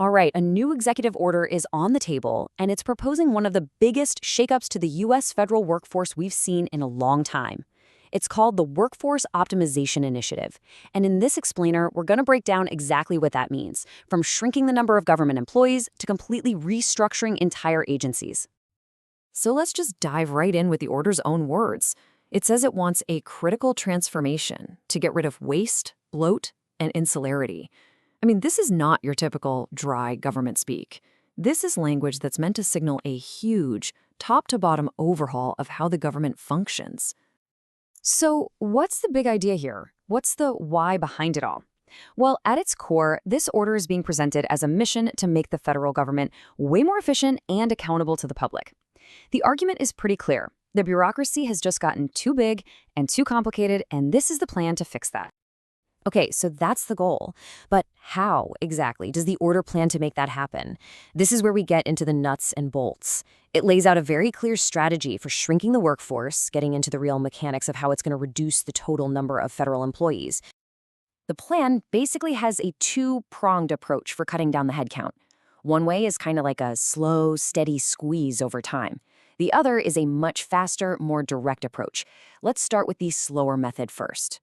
All right, a new executive order is on the table, and it's proposing one of the biggest shakeups to the U.S. federal workforce we've seen in a long time. It's called the Workforce Optimization Initiative. And in this explainer, we're going to break down exactly what that means, from shrinking the number of government employees to completely restructuring entire agencies. So let's just dive right in with the order's own words. It says it wants a critical transformation to get rid of waste, bloat, and insularity. I mean, this is not your typical dry government speak. This is language that's meant to signal a huge, top-to-bottom overhaul of how the government functions. So what's the big idea here? What's the why behind it all? Well, at its core, this order is being presented as a mission to make the federal government way more efficient and accountable to the public. The argument is pretty clear. The bureaucracy has just gotten too big and too complicated, and this is the plan to fix that. Okay, so that's the goal. But how exactly does the order plan to make that happen? This is where we get into the nuts and bolts. It lays out a very clear strategy for shrinking the workforce, getting into the real mechanics of how it's going to reduce the total number of federal employees. The plan basically has a two-pronged approach for cutting down the headcount. One way is kind of like a slow, steady squeeze over time. The other is a much faster, more direct approach. Let's start with the slower method first.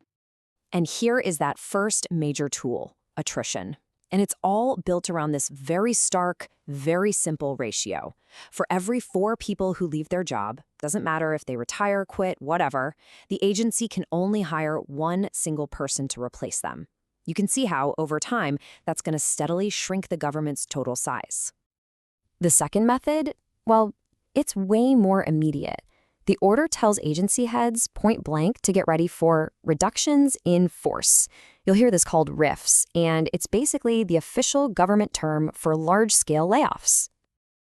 And here is that first major tool, attrition. And it's all built around this very stark, very simple ratio. For every 4 people who leave their job, doesn't matter if they retire, quit, whatever, the agency can only hire 1 single person to replace them. You can see how, over time, that's going to steadily shrink the government's total size. The second method, well, it's way more immediate. The order tells agency heads point blank to get ready for reductions in force. You'll hear this called RIFs, and it's basically the official government term for large-scale layoffs.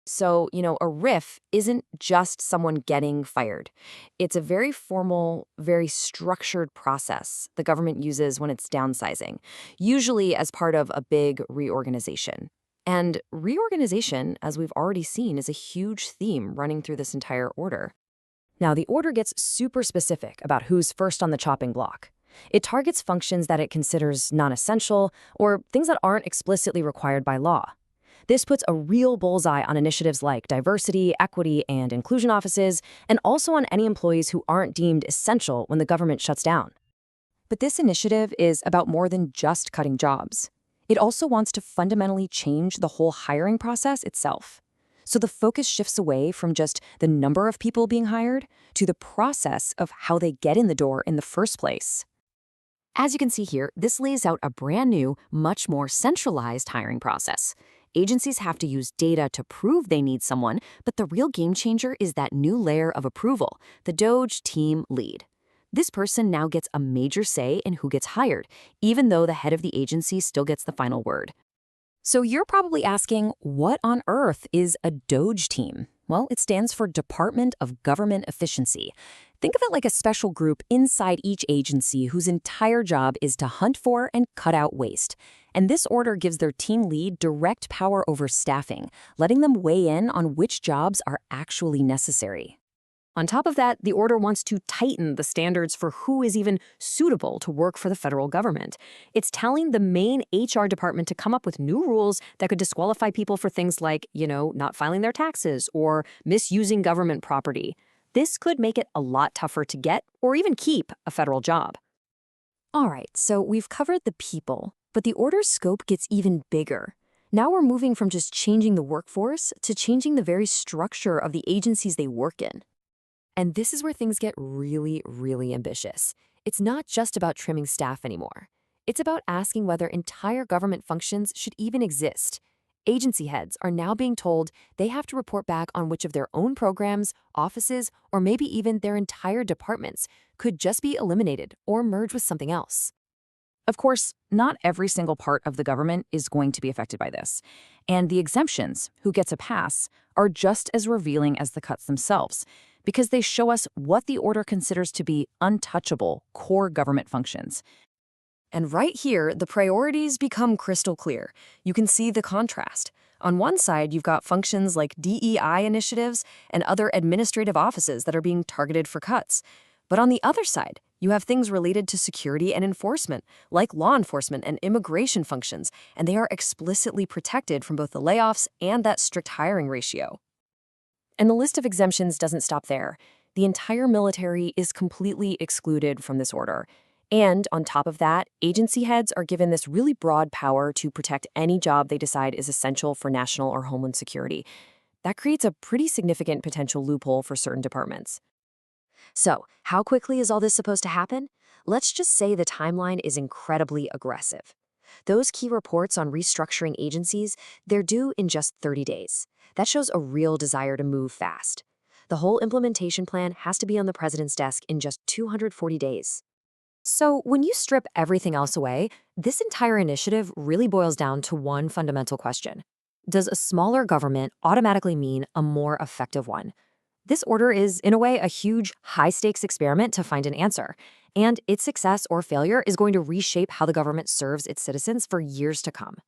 So, a RIF isn't just someone getting fired. It's a very formal, very structured process the government uses when it's downsizing, usually as part of a big reorganization. And reorganization, as we've already seen, is a huge theme running through this entire order. Now, the order gets super specific about who's first on the chopping block. It targets functions that it considers non-essential or things that aren't explicitly required by law. This puts a real bullseye on initiatives like diversity, equity, and inclusion offices, and also on any employees who aren't deemed essential when the government shuts down. But this initiative is about more than just cutting jobs. It also wants to fundamentally change the whole hiring process itself. So the focus shifts away from just the number of people being hired to the process of how they get in the door in the first place. As you can see here, this lays out a brand new, much more centralized hiring process. Agencies have to use data to prove they need someone, but the real game changer is that new layer of approval, the DOGE team lead. This person now gets a major say in who gets hired, even though the head of the agency still gets the final word. So you're probably asking, what on earth is a DOGE team? Well, it stands for Department of Government Efficiency. Think of it like a special group inside each agency whose entire job is to hunt for and cut out waste. And this order gives their team lead direct power over staffing, letting them weigh in on which jobs are actually necessary. On top of that, the order wants to tighten the standards for who is even suitable to work for the federal government. It's telling the main HR department to come up with new rules that could disqualify people for things like, not filing their taxes or misusing government property. This could make it a lot tougher to get or even keep a federal job. All right, so we've covered the people, but the order's scope gets even bigger. Now we're moving from just changing the workforce to changing the very structure of the agencies they work in. And this is where things get really, really ambitious. It's not just about trimming staff anymore. It's about asking whether entire government functions should even exist. Agency heads are now being told they have to report back on which of their own programs, offices, or maybe even their entire departments could just be eliminated or merge with something else. Of course, not every single part of the government is going to be affected by this. And the exemptions, who gets a pass, are just as revealing as the cuts themselves, because they show us what the order considers to be untouchable core government functions. And right here, the priorities become crystal clear. You can see the contrast. On one side, you've got functions like DEI initiatives and other administrative offices that are being targeted for cuts. But on the other side, You have things related to security and enforcement, like law enforcement and immigration functions, and they are explicitly protected from both the layoffs and that strict hiring ratio. And the list of exemptions doesn't stop there. The entire military is completely excluded from this order. And on top of that, agency heads are given this really broad power to protect any job they decide is essential for national or homeland security. That creates a pretty significant potential loophole for certain departments. So, how quickly is all this supposed to happen? Let's just say the timeline is incredibly aggressive. Those key reports on restructuring agencies, they're due in just 30 days. That shows a real desire to move fast. The whole implementation plan has to be on the president's desk in just 240 days. So, when you strip everything else away, this entire initiative really boils down to one fundamental question. Does a smaller government automatically mean a more effective one? This order is, in a way, a huge, high-stakes experiment to find an answer, and its success or failure is going to reshape how the government serves its citizens for years to come.